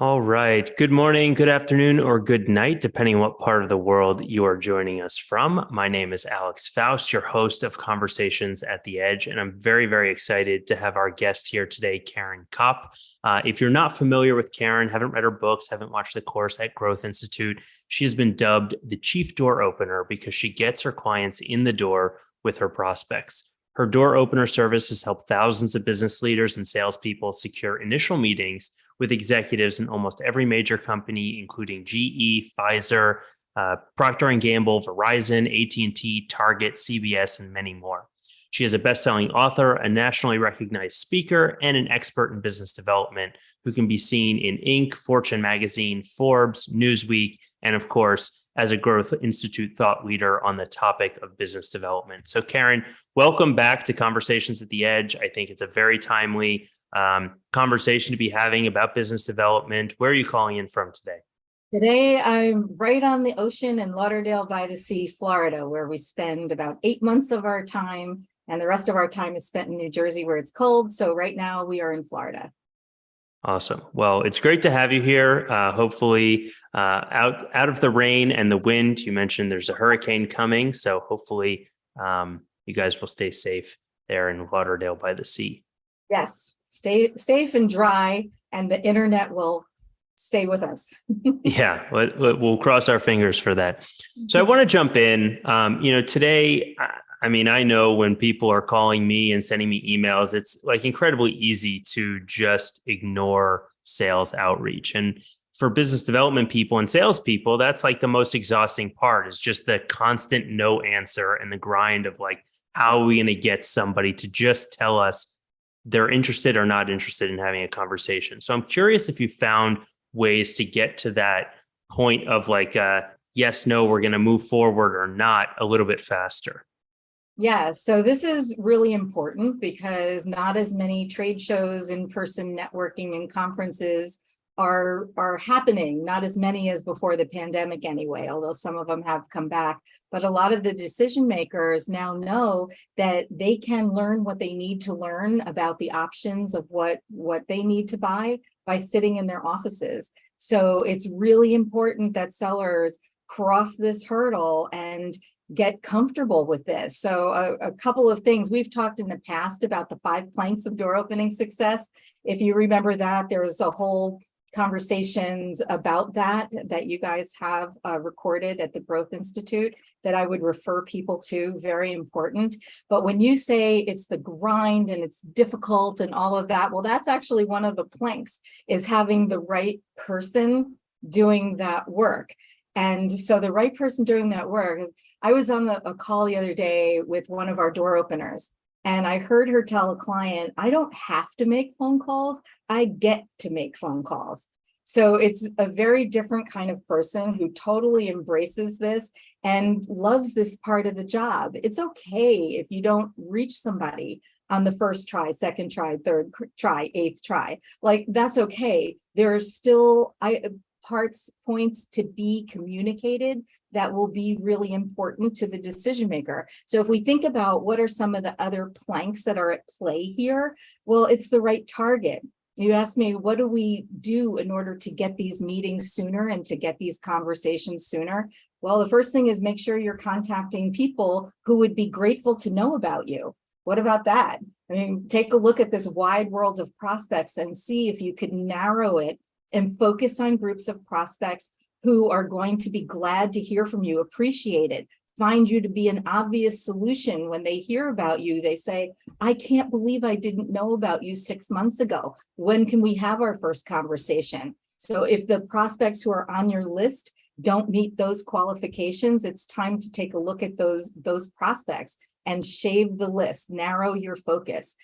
All right. Good morning, good afternoon, or good night, depending on what part of the world you are joining us from. My name is Alex Faust, your host of Conversations at the Edge, and I'm very, very excited to have our guest here today, Caryn Kopp. If you're not familiar with Caryn, haven't read her books, haven't watched the course at Growth Institute, she has been dubbed the chief door opener because she gets her clients in the door with her prospects. Her door opener service has helped thousands of business leaders and salespeople secure initial meetings with executives in almost every major company, including GE, Pfizer, Procter & Gamble, Verizon, AT&T, Target, CBS, and many more. She is a best-selling author, a nationally recognized speaker, and an expert in business development who can be seen in Inc., Fortune Magazine, Forbes, Newsweek, and of course, as a Growth Institute thought leader on the topic of business development. So Caryn, welcome back to Conversations at the Edge. I think it's a very timely conversation to be having about business development. Where are you calling in from today? Today, I'm right on the ocean in Lauderdale by the Sea, Florida, where we spend about 8 months of our time, and the rest of our time is spent in New Jersey, where it's cold. So right now we are in Florida. Awesome. Well, it's great to have you here. Hopefully, out of the rain and the wind. You mentioned there's a hurricane coming, so hopefully, you guys will stay safe there in Lauderdale by the Sea. Yes, stay safe and dry, and the internet will stay with us. Yeah, we'll cross our fingers for that. So I want to jump in. Today, I know when people are calling me and sending me emails, it's like incredibly easy to just ignore sales outreach. And for business development people and salespeople, that's like the most exhausting part is just the constant no answer and the grind of like, how are we going to get somebody to just tell us they're interested or not interested in having a conversation? So I'm curious if you found ways to get to that point of like, yes, no, we're going to move forward or not a little bit faster. Yeah, so this is really important because not as many trade shows, in-person networking and conferences are happening, not as many as before the pandemic anyway, although some of them have come back. But a lot of the decision makers now know that they can learn what they need to learn about the options of what they need to buy by sitting in their offices. So it's really important that sellers cross this hurdle and get comfortable with this. So a couple of things. We've talked in the past about the 5 planks of door opening success. If you remember that, there was a whole conversations about that you guys have recorded at the Growth Institute that I would refer people to. Very important. But when you say it's the grind and it's difficult and all of that, well, that's actually one of the planks, is having the right person doing that work. And so the right person doing that work, I was on a call the other day with one of our door openers, and I heard her tell a client, I don't have to make phone calls, I get to make phone calls. So it's a very different kind of person who totally embraces this and loves this part of the job. It's okay if you don't reach somebody on the first try, second try, third try, eighth try. Like, that's okay. There are still points to be communicated that will be really important to the decision maker. So if we think about what are some of the other planks that are at play here, well, it's the right target. You asked me, what do we do in order to get these meetings sooner and to get these conversations sooner? Well, the first thing is make sure you're contacting people who would be grateful to know about you. What about that? I mean, take a look at this wide world of prospects and see if you could narrow it and focus on groups of prospects who are going to be glad to hear from you, appreciate it, find you to be an obvious solution. When they hear about you, they say, I can't believe I didn't know about you 6 months ago. When can we have our first conversation? So if the prospects who are on your list don't meet those qualifications, it's time to take a look at those prospects and shave the list, narrow your focus.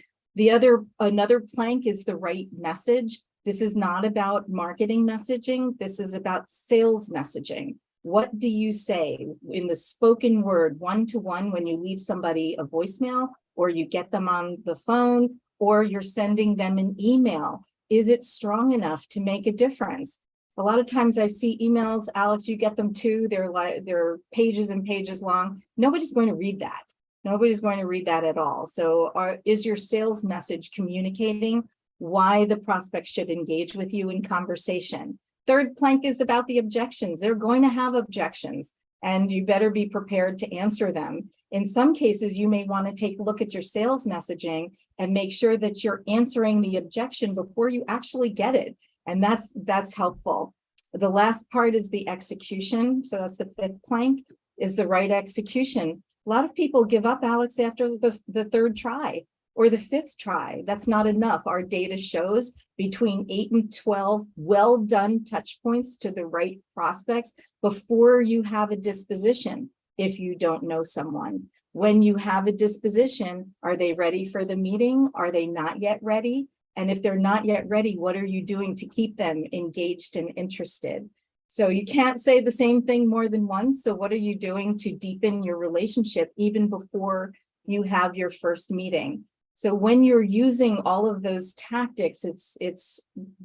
Another plank is the right message. This is not about marketing messaging. This is about sales messaging. What do you say in the spoken word, one-to-one, when you leave somebody a voicemail or you get them on the phone or you're sending them an email? Is it strong enough to make a difference? A lot of times I see emails, Alex, you get them too. They're pages and pages long. Nobody's going to read that. Nobody's going to read that at all. So is your sales message communicating why the prospect should engage with you in conversation. Third plank is about the objections. They're going to have objections, and you better be prepared to answer them. In some cases, you may want to take a look at your sales messaging and make sure that you're answering the objection before you actually get it. And that's helpful. The last part is the execution. So that's the fifth plank, is the right execution. A lot of people give up, Alex, after the third try or the fifth try. That's not enough. Our data shows between 8 and 12 well done touch points to the right prospects before you have a disposition. If you don't know someone, when you have a disposition, are they ready for the meeting? Are they not yet ready? And if they're not yet ready, what are you doing to keep them engaged and interested? So you can't say the same thing more than once. So what are you doing to deepen your relationship even before you have your first meeting? So when you're using all of those tactics,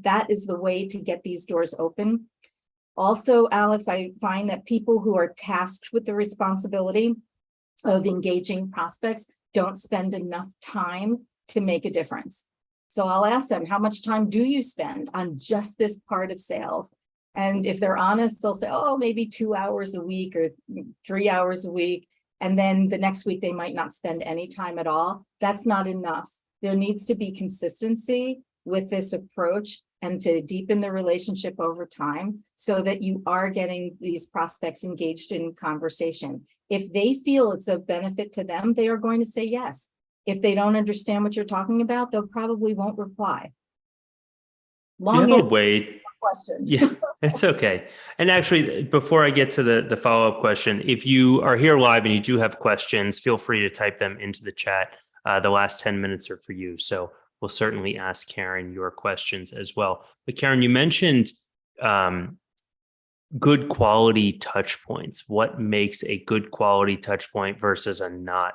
that is the way to get these doors open. Also, Alex, I find that people who are tasked with the responsibility of engaging prospects don't spend enough time to make a difference. So I'll ask them, how much time do you spend on just this part of sales? And if they're honest, they'll say, oh, maybe 2 hours a week or 3 hours a week. And then the next week, they might not spend any time at all. That's not enough. There needs to be consistency with this approach and to deepen the relationship over time so that you are getting these prospects engaged in conversation. If they feel it's of benefit to them, they are going to say yes. If they don't understand what you're talking about, they'll probably won't reply. Long you have a way. Question. Yeah, it's okay. And actually, before I get to the follow-up question, if you are here live and you do have questions, feel free to type them into the chat. The last 10 minutes are for you. So we'll certainly ask Caryn your questions as well. But Caryn, you mentioned good quality touch points. What makes a good quality touch point versus a not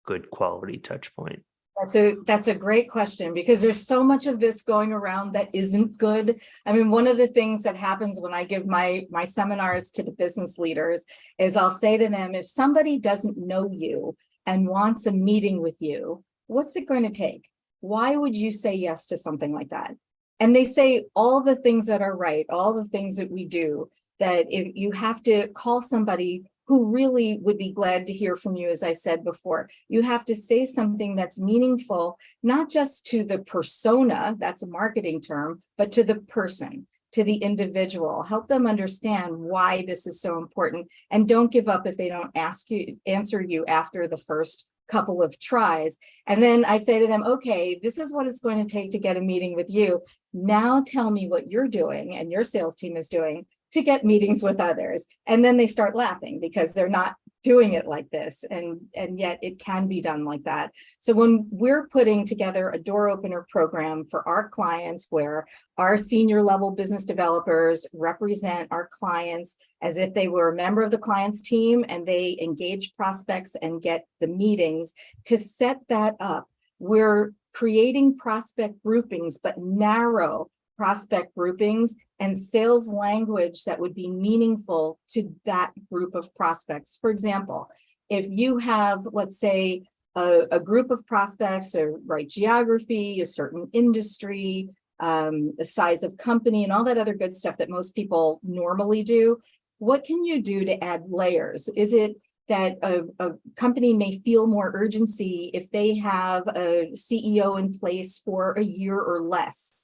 good quality touch point? That's a great question, because there's so much of this going around that isn't good. I mean, one of the things that happens when I give my seminars to the business leaders is I'll say to them, if somebody doesn't know you and wants a meeting with you, what's it going to take? Why would you say yes to something like that? And they say all the things that are right, all the things that we do, that if you have to call somebody who really would be glad to hear from you, as I said before, you have to say something that's meaningful, not just to the persona, that's a marketing term, but to the person, to the individual. Help them understand why this is so important, and don't give up if they don't answer you after the first couple of tries. And then I say to them, okay, this is what it's going to take to get a meeting with you. Now tell me what you're doing and your sales team is doing to get meetings with others. And then they start laughing because they're not doing it like this. And yet it can be done like that. So when we're putting together a door opener program for our clients, where our senior level business developers represent our clients as if they were a member of the client's team, and they engage prospects and get the meetings, to set that up, we're creating prospect groupings, but narrow prospect groupings and sales language that would be meaningful to that group of prospects. For example, if you have, let's say, a group of prospects, a right geography, a certain industry, the size of company, and all that other good stuff that most people normally do, what can you do to add layers? Is it that a company may feel more urgency if they have a CEO in place for a year or less?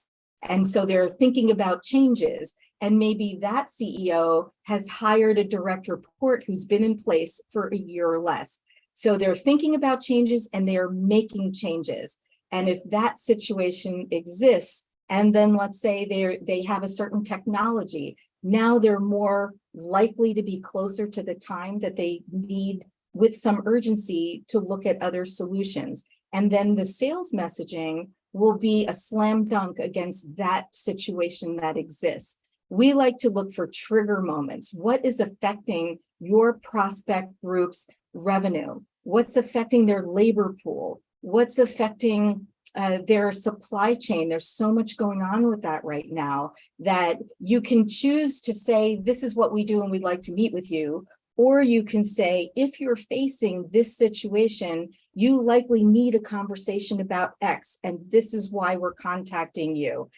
And so they're thinking about changes, and maybe that CEO has hired a direct report who's been in place for a year or less. So they're thinking about changes and they're making changes. And if that situation exists, and then let's say they have a certain technology, now they're more likely to be closer to the time that they need with some urgency to look at other solutions. And then the sales messaging will be a slam dunk against that situation that exists. We like to look for trigger moments. What is affecting your prospect group's revenue? What's affecting their labor pool? What's affecting their supply chain? There's so much going on with that right now that you can choose to say, this is what we do and we'd like to meet with you. Or you can say, if you're facing this situation, you likely need a conversation about X, and this is why we're contacting you.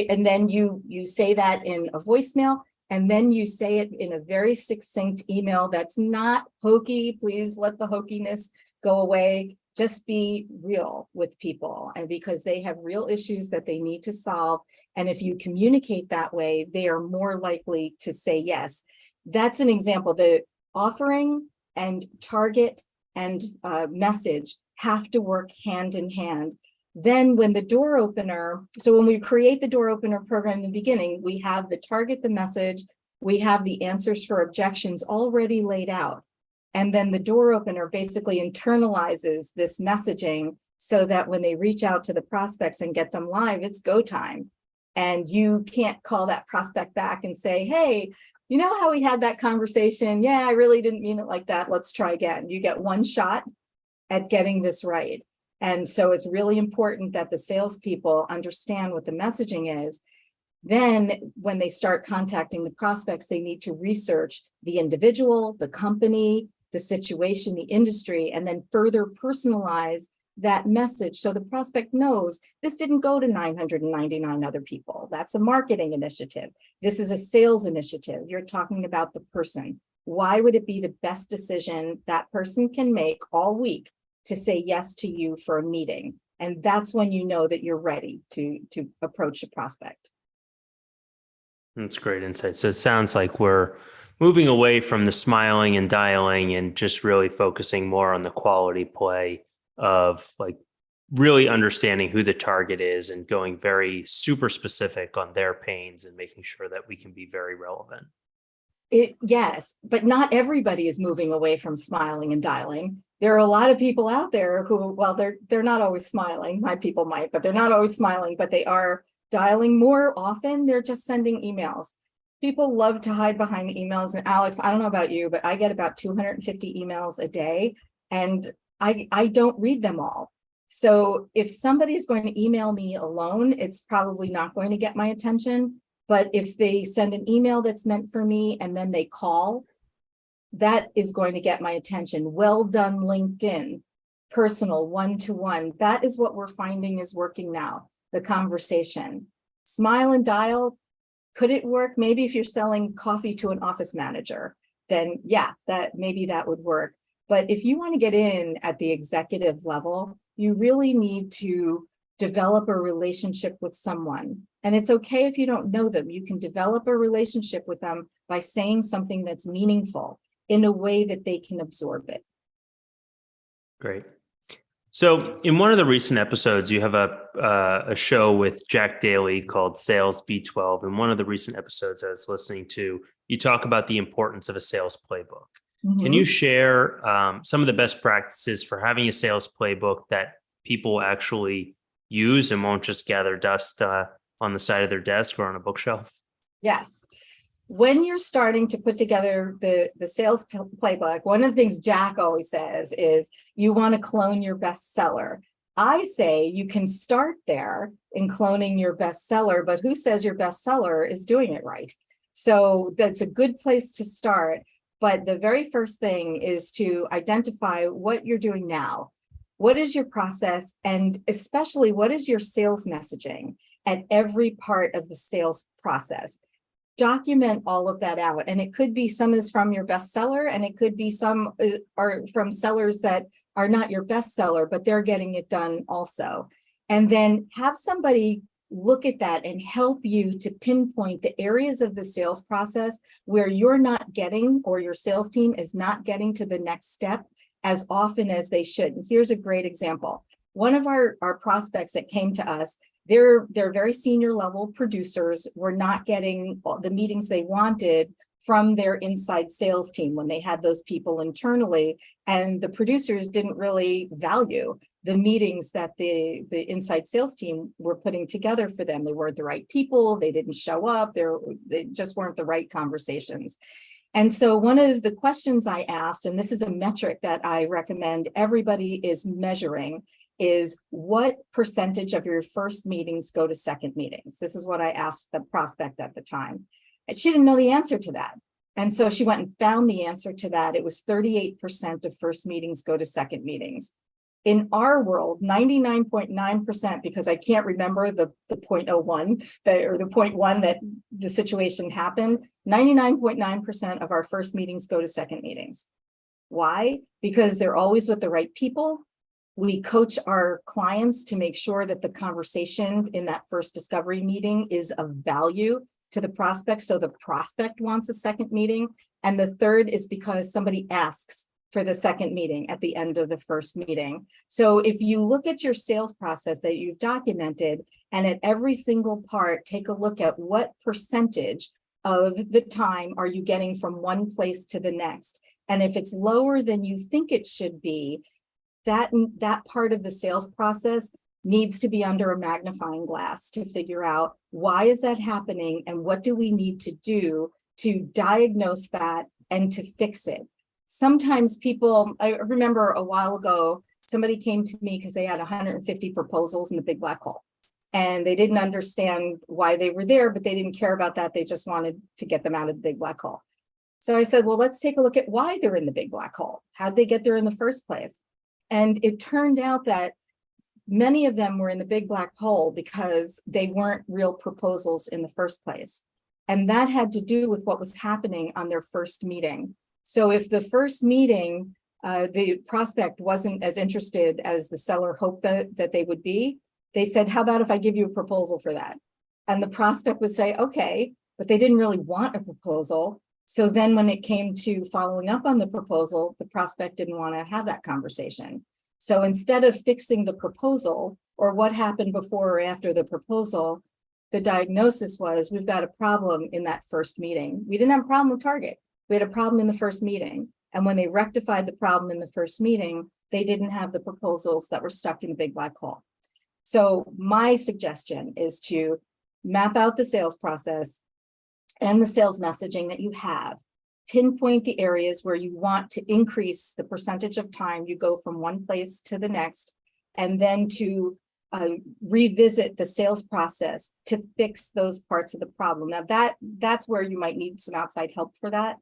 And then you say that in a voicemail, and then you say it in a very succinct email that's not hokey. Please let the hokiness go away. Just be real with people, and because they have real issues that they need to solve. And if you communicate that way, they are more likely to say yes. That's an example. The offering and target and message have to work hand in hand. Then when the door opener, so when we create the door opener program in the beginning, we have the target, the message, we have the answers for objections already laid out. And then the door opener basically internalizes this messaging so that when they reach out to the prospects and get them live, it's go time. And you can't call that prospect back and say, hey, you know how we had that conversation? Yeah, I really didn't mean it like that. Let's try again. You get one shot at getting this right. And so it's really important that the salespeople understand what the messaging is. Then when they start contacting the prospects, they need to research the individual, the company, the situation, the industry, and then further personalize that message so the prospect knows this didn't go to 999 other people. That's a marketing initiative. This is a sales initiative. You're talking about the person. Why would it be the best decision that person can make all week to say yes to you for a meeting? And that's when you know that you're ready to approach a prospect. That's great insight. So it sounds like we're moving away from the smiling and dialing and just really focusing more on the quality play of like really understanding who the target is and going very super specific on their pains and making sure that we can be very relevant. Yes, but not everybody is moving away from smiling and dialing. There are a lot of people out there who, well, they're not always smiling. My people might, but they're not always smiling, but they are dialing more often. They're just sending emails. People love to hide behind the emails. And Alex, I don't know about you, but I get about 250 emails a day, and I don't read them all. So if somebody's going to email me alone, it's probably not going to get my attention. But if they send an email that's meant for me and then they call, that is going to get my attention. Well done, LinkedIn, personal, one-to-one. That is what we're finding is working now, the conversation. Smile and dial, could it work? Maybe if you're selling coffee to an office manager, then yeah, maybe that would work. But if you want to get in at the executive level, you really need to develop a relationship with someone. And it's okay if you don't know them. You can develop a relationship with them by saying something that's meaningful in a way that they can absorb it. Great. So in one of the recent episodes, you have a show with Jack Daly called Sales B12. In one of the recent episodes I was listening to, you talk about the importance of a sales playbook. Mm-hmm. Can you share some of the best practices for having a sales playbook that people actually use and won't just gather dust on the side of their desk or on a bookshelf? Yes. When you're starting to put together the sales playbook, one of the things Jack always says is you want to clone your bestseller. I say you can start there in cloning your bestseller, but who says your bestseller is doing it right? So that's a good place to start. But the very first thing is to identify what you're doing now. What is your process? And especially, what is your sales messaging at every part of the sales process? Document all of that out. And it could be some is from your bestseller, and it could be some are from sellers that are not your bestseller, but they're getting it done also. And then have somebody look at that and help you to pinpoint the areas of the sales process where you're not getting, or your sales team is not getting to the next step as often as they should. And here's a great example. One of our prospects that came to us, they're very senior level producers, were not getting the meetings they wanted from their inside sales team when they had those people internally, and the producers didn't really value the meetings that the inside sales team were putting together for them. They weren't the right people, they didn't show up, they just weren't the right conversations. And so one of the questions I asked, and this is a metric that I recommend everybody is measuring, is what percentage of your first meetings go to second meetings? This is what I asked the prospect at the time. And she didn't know the answer to that. And so she went and found the answer to that. It was 38% of first meetings go to second meetings. In our world, 99.9%, because I can't remember the 0.01 or the 0.1 that the situation happened, 99.9% of our first meetings go to second meetings. Why? Because they're always with the right people. We coach our clients to make sure that the conversation in that first discovery meeting is of value to the prospect, so the prospect wants a second meeting. And the third is because somebody asks for the second meeting at the end of the first meeting. So if you look at your sales process that you've documented, and at every single part, take a look at what percentage of the time are you getting from one place to the next. And if it's lower than you think it should be, that part of the sales process needs to be under a magnifying glass to figure out why is that happening and what do we need to do to diagnose that and to fix it. Sometimes people, I remember a while ago, somebody came to me because they had 150 proposals in the big black hole. And they didn't understand why they were there, but they didn't care about that. They just wanted to get them out of the big black hole. So I said, well, let's take a look at why they're in the big black hole. How'd they get there in the first place? And it turned out that many of them were in the big black hole because they weren't real proposals in the first place. And that had to do with what was happening on their first meeting. So if the first meeting, the prospect wasn't as interested as the seller hoped that they would be, they said, how about if I give you a proposal for that? And the prospect would say, okay, but they didn't really want a proposal. So then when it came to following up on the proposal, the prospect didn't want to have that conversation. So instead of fixing the proposal or what happened before or after the proposal, the diagnosis was we've got a problem in that first meeting. We didn't have a problem with Target. We had a problem in the first meeting. And when they rectified the problem in the first meeting, they didn't have the proposals that were stuck in the big black hole. So my suggestion is to map out the sales process and the sales messaging that you have. Pinpoint the areas where you want to increase the percentage of time you go from one place to the next, and then to revisit the sales process to fix those parts of the problem. Now that's where you might need some outside help for that.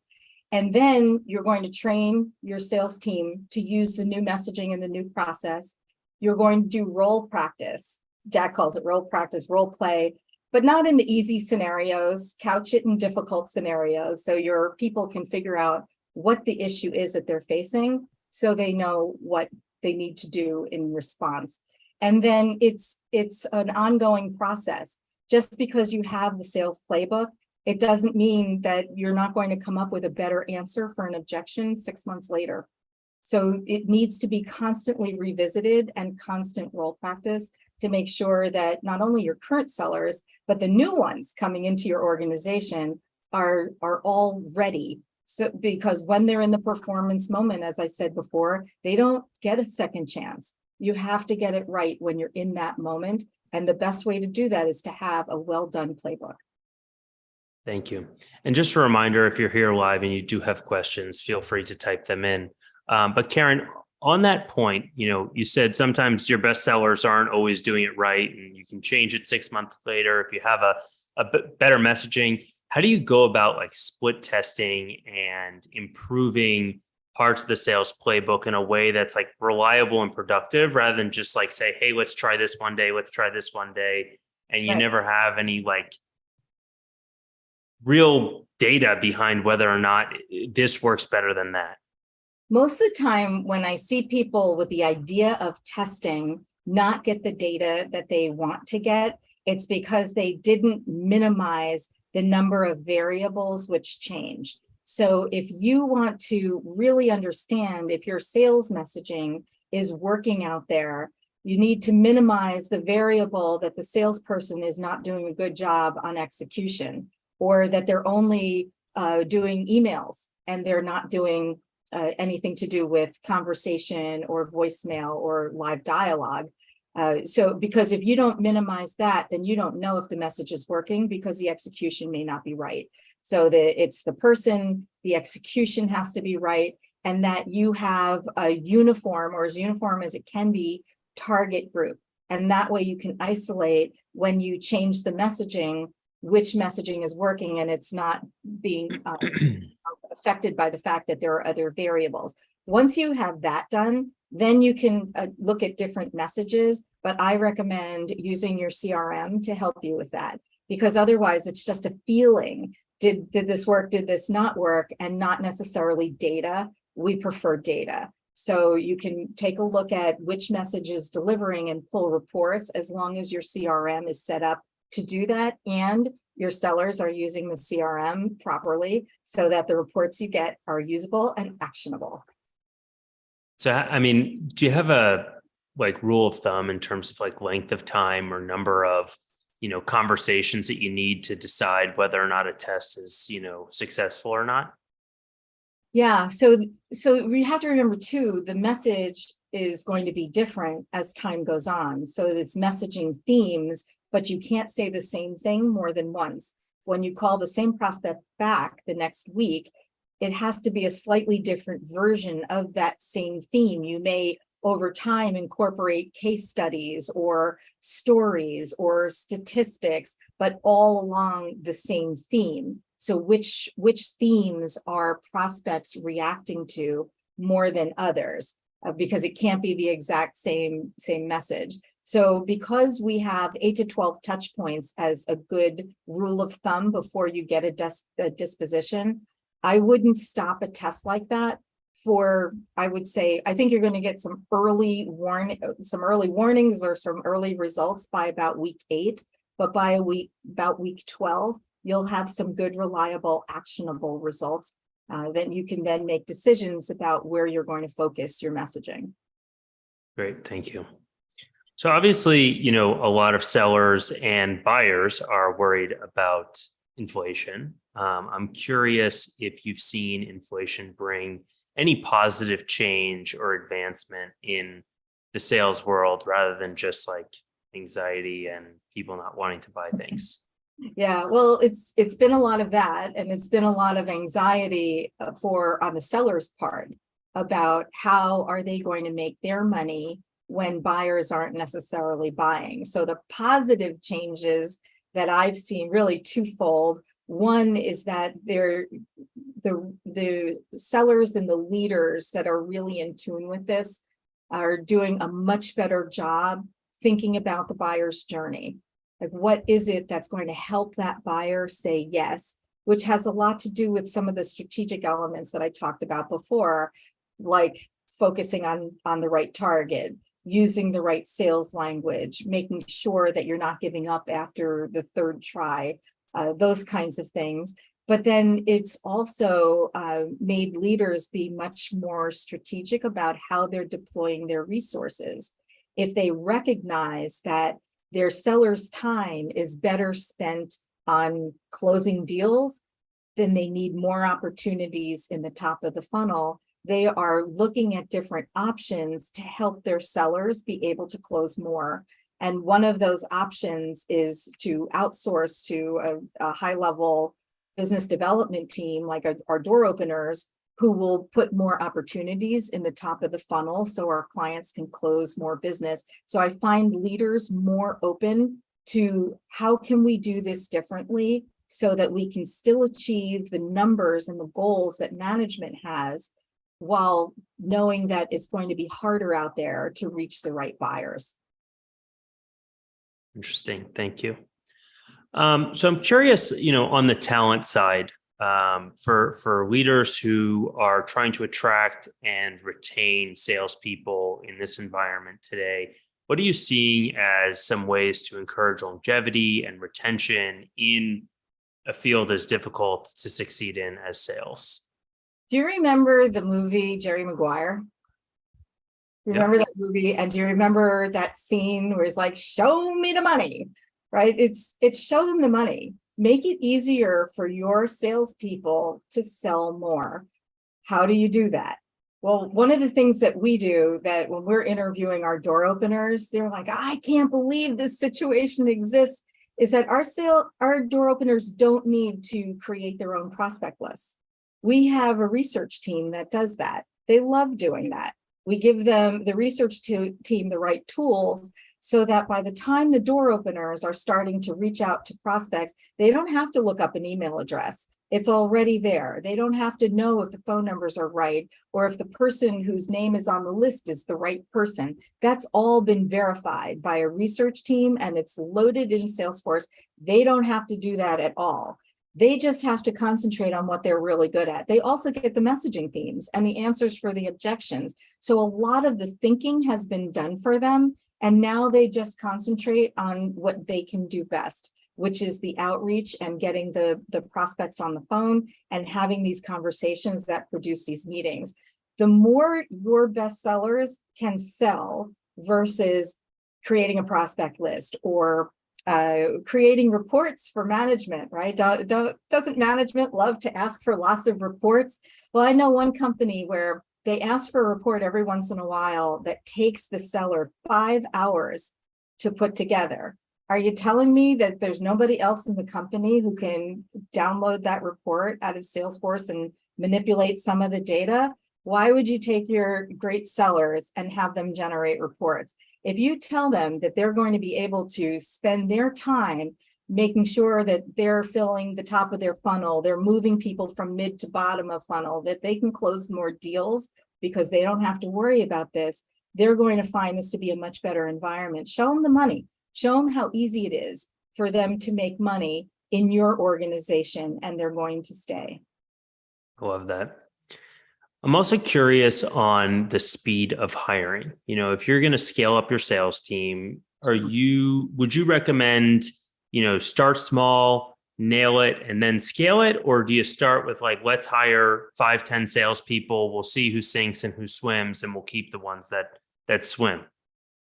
And then you're going to train your sales team to use the new messaging and the new process. You're going to do role practice. Jack calls it role practice, role play, but not in the easy scenarios. Couch it in difficult scenarios so your people can figure out what the issue is that they're facing so they know what they need to do in response. And then it's an ongoing process. Just because you have the sales playbook, it doesn't mean that you're not going to come up with a better answer for an objection 6 months later. So it needs to be constantly revisited and constant role practice to make sure that not only your current sellers, but the new ones coming into your organization are all ready. So because when they're in the performance moment, as I said before, they don't get a second chance. You have to get it right when you're in that moment. And the best way to do that is to have a well-done playbook. Thank you. And just a reminder, if you're here live and you do have questions, feel free to type them in. But Caryn, on that point, you said sometimes your best sellers aren't always doing it right, and you can change it 6 months later if you have a better messaging. How do you go about like split testing and improving parts of the sales playbook in a way that's like reliable and productive, rather than just like say, hey, let's try this one day, let's try this one day, and you never have any like real data behind whether or not this works better than that? Most of the time when I see people with the idea of testing not get the data that they want to get, it's because they didn't minimize the number of variables which change. So if you want to really understand if your sales messaging is working out there, you need to minimize the variable that the salesperson is not doing a good job on execution, or that they're only doing emails and they're not doing anything to do with conversation or voicemail or live dialogue. So because if you don't minimize that, then you don't know if the message is working because the execution may not be right. So it's the person, the execution has to be right, and that you have a uniform, or as uniform as it can be, target group. And that way you can isolate when you change the messaging, which messaging is working and it's not being affected by the fact that there are other variables. Once you have that done, then you can look at different messages, but I recommend using your CRM to help you with that, because otherwise it's just a feeling. Did this work? Did this not work? And not necessarily data. We prefer data. So you can take a look at which message is delivering and pull reports, as long as your CRM is set up to do that and your sellers are using the CRM properly so that the reports you get are usable and actionable. So, I mean, do you have a rule of thumb in terms of length of time or number of, conversations that you need to decide whether or not a test is, successful or not? Yeah, so we have to remember too, the message is going to be different as time goes on. So it's messaging themes, but you can't say the same thing more than once. When you call the same prospect back the next week, it has to be a slightly different version of that same theme. You may over time incorporate case studies or stories or statistics, but all along the same theme. So which themes are prospects reacting to more than others? Because it can't be the exact same message. So because we have 8 to 12 touch points as a good rule of thumb before you get a disposition, I wouldn't stop a test like that for, I would say, I think you're going to get some early warnings or some early results by about week 8, but by about week 12, you'll have some good, reliable, actionable results that you can then make decisions about where you're going to focus your messaging. Great, thank you. So obviously, a lot of sellers and buyers are worried about inflation. I'm curious if you've seen inflation bring any positive change or advancement in the sales world rather than just anxiety and people not wanting to buy things. Yeah, well, it's been a lot of that, and it's been a lot of anxiety on the seller's part about how are they going to make their money when buyers aren't necessarily buying. So the positive changes that I've seen, really twofold. One is that the sellers and the leaders that are really in tune with this are doing a much better job thinking about the buyer's journey. What is it that's going to help that buyer say yes, which has a lot to do with some of the strategic elements that I talked about before, like focusing on the right target, using the right sales language, making sure that you're not giving up after the third try, those kinds of things. But then it's also made leaders be much more strategic about how they're deploying their resources. If they recognize that their seller's time is better spent on closing deals, then they need more opportunities in the top of the funnel. They are looking at different options to help their sellers be able to close more. And one of those options is to outsource to a high-level business development team, like our door openers, who will put more opportunities in the top of the funnel so our clients can close more business. So I find leaders more open to how can we do this differently so that we can still achieve the numbers and the goals that management has, while knowing that it's going to be harder out there to reach the right buyers. Interesting. Thank you. So I'm curious, on the talent side, for leaders who are trying to attract and retain salespeople in this environment today, what are you seeing as some ways to encourage longevity and retention in a field as difficult to succeed in as sales? Do you remember the movie Jerry Maguire? Remember that movie? And do you remember that scene where it's like, show me the money, right? It's show them the money. Make it easier for your salespeople to sell more. How do you do that? Well, one of the things that we do, that when we're interviewing our door openers, they're like, I can't believe this situation exists, is that our door openers don't need to create their own prospect lists. We have a research team that does that. They love doing that. We give them, the research team, the right tools so that by the time the door openers are starting to reach out to prospects, they don't have to look up an email address. It's already there. They don't have to know if the phone numbers are right or if the person whose name is on the list is the right person. That's all been verified by a research team and it's loaded in Salesforce. They don't have to do that at all. They just have to concentrate on what they're really good at. They also get the messaging themes and the answers for the objections. So a lot of the thinking has been done for them. And now they just concentrate on what they can do best, which is the outreach and getting the prospects on the phone and having these conversations that produce these meetings. The more your best sellers can sell versus creating a prospect list or creating reports for management, right? Doesn't management love to ask for lots of reports? Well, I know one company where they ask for a report every once in a while that takes the seller 5 hours to put together. Are you telling me that there's nobody else in the company who can download that report out of Salesforce and manipulate some of the data? Why would you take your great sellers and have them generate reports? If you tell them that they're going to be able to spend their time making sure that they're filling the top of their funnel, they're moving people from mid to bottom of funnel, that they can close more deals because they don't have to worry about this, they're going to find this to be a much better environment. Show them the money. Show them how easy it is for them to make money in your organization, and they're going to stay. I love that. I'm also curious on the speed of hiring. If you're going to scale up your sales team, would you recommend, start small, nail it, and then scale it? Or do you start with let's hire 5-10 salespeople, we'll see who sinks and who swims, and we'll keep the ones that swim?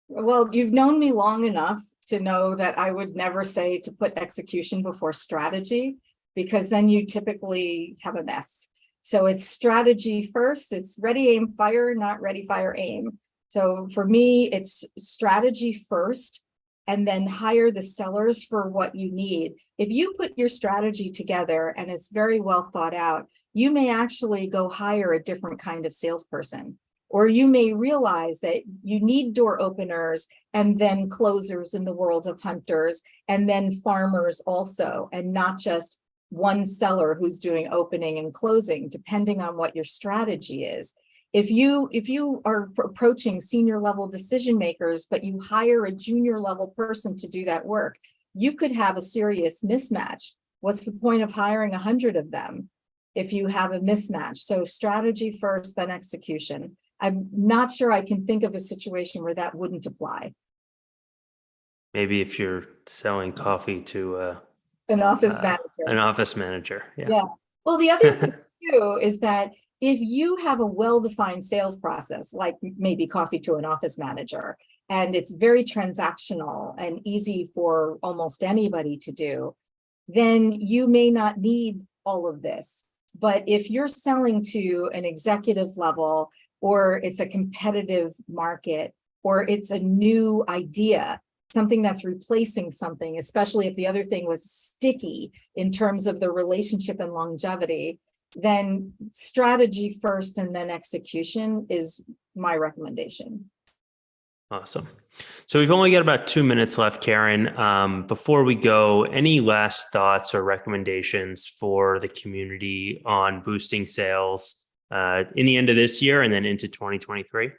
Well, you've known me long enough to know that I would never say to put execution before strategy, because then you typically have a mess. So it's strategy first. It's ready, aim, fire, not ready, fire, aim. So for me, it's strategy first, and then hire the sellers for what you need. If you put your strategy together and it's very well thought out, you may actually go hire a different kind of salesperson. Or you may realize that you need door openers and then closers in the world of hunters, and then farmers also, and not just one seller who's doing opening and closing, depending on what your strategy is. If you are approaching senior level decision makers, but you hire a junior level person to do that work, you could have a serious mismatch. What's the point of hiring 100 of them if you have a mismatch? So strategy first, then execution. I'm not sure I can think of a situation where that wouldn't apply. Maybe if you're selling coffee to an office manager. An office manager. Yeah. Well, the other thing too is that if you have a well-defined sales process, like maybe coffee to an office manager, and it's very transactional and easy for almost anybody to do, then you may not need all of this. But if you're selling to an executive level, or it's a competitive market, or it's a new idea, something that's replacing something, especially if the other thing was sticky in terms of the relationship and longevity, then strategy first and then execution is my recommendation. Awesome. So we've only got about 2 minutes left, Caryn. Before we go, any last thoughts or recommendations for the community on boosting sales in the end of this year and then into 2023?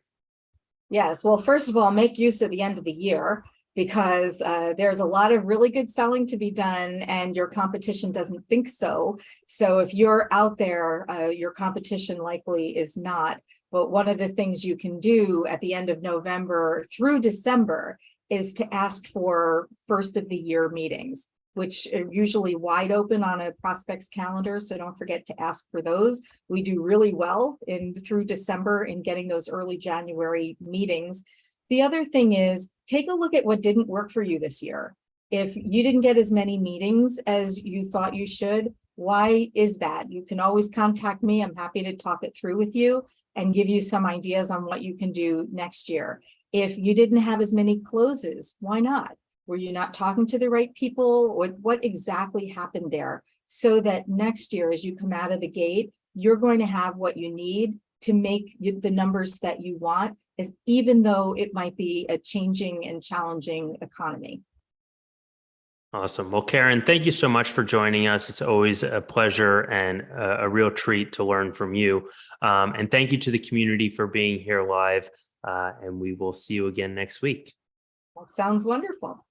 Yes. Well, first of all, make use of the end of the year, because there's a lot of really good selling to be done and your competition doesn't think so. So if you're out there, your competition likely is not. But one of the things you can do at the end of November through December is to ask for first of the year meetings, which are usually wide open on a prospect's calendar. So don't forget to ask for those. We do really well through December in getting those early January meetings. The other thing is, take a look at what didn't work for you this year. If you didn't get as many meetings as you thought you should, why is that? You can always contact me. I'm happy to talk it through with you and give you some ideas on what you can do next year. If you didn't have as many closes, why not? Were you not talking to the right people? What exactly happened there? So that next year, as you come out of the gate, you're going to have what you need to make the numbers that you want, even though it might be a changing and challenging economy. Awesome. Well, Caryn, thank you so much for joining us. It's always a pleasure and a real treat to learn from you. And thank you to the community for being here live. And we will see you again next week. That sounds wonderful.